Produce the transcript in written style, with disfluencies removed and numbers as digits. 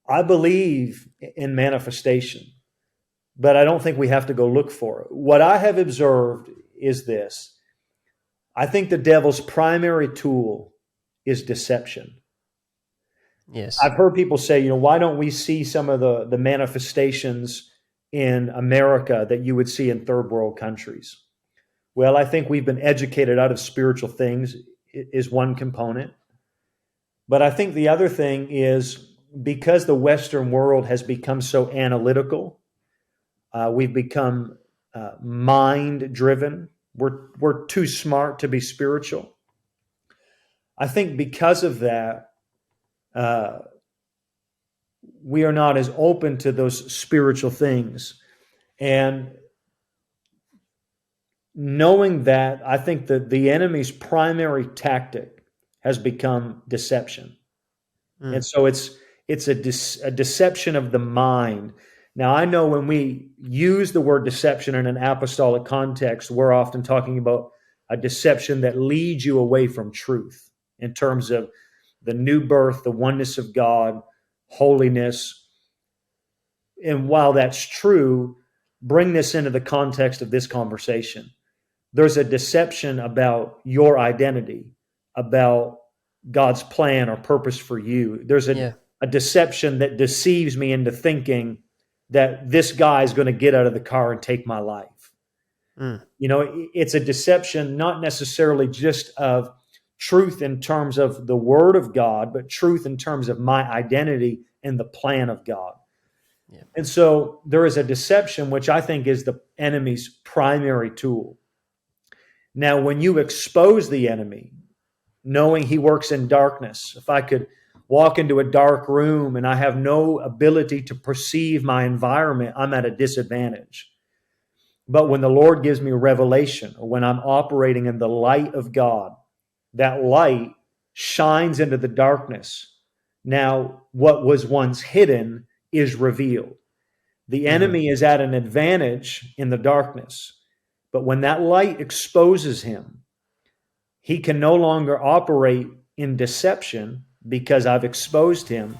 I believe in manifestation, but I don't think we have to go look for it. What I have observed is this. I think the devil's primary tool is deception. Yes. I've heard people say, why don't we see some of the manifestations in America that you would see in third world countries? Well, I think we've been educated out of spiritual things is one component. But I think the other thing is because the Western world has become so analytical, we've become mind driven. We're too smart to be spiritual. I think because of that, uh, we are not as open to those spiritual things. And knowing that, I think that the enemy's primary tactic has become deception. And Mm. so it's a deception of the mind. Now, I know when we use the word deception in an apostolic context, we're often talking about a deception that leads you away from truth in terms of the new birth, the oneness of God, holiness. And while that's true, bring this into the context of this conversation. There's a deception about your identity, about God's plan or purpose for you. There's Yeah. a deception that deceives me into thinking that this guy is going to get out of the car and take my life. Mm. It's a deception not necessarily just of truth in terms of the word of God, but truth in terms of my identity and the plan of God. Yeah. And so there is a deception, which I think is the enemy's primary tool. Now, when you expose the enemy, knowing he works in darkness, if I could walk into a dark room and I have no ability to perceive my environment, I'm at a disadvantage. But when the Lord gives me revelation, or when I'm operating in the light of God, that light shines into the darkness. Now, what was once hidden is revealed. The Mm-hmm. enemy is at an advantage in the darkness. But when that light exposes him, he can no longer operate in deception because I've exposed him.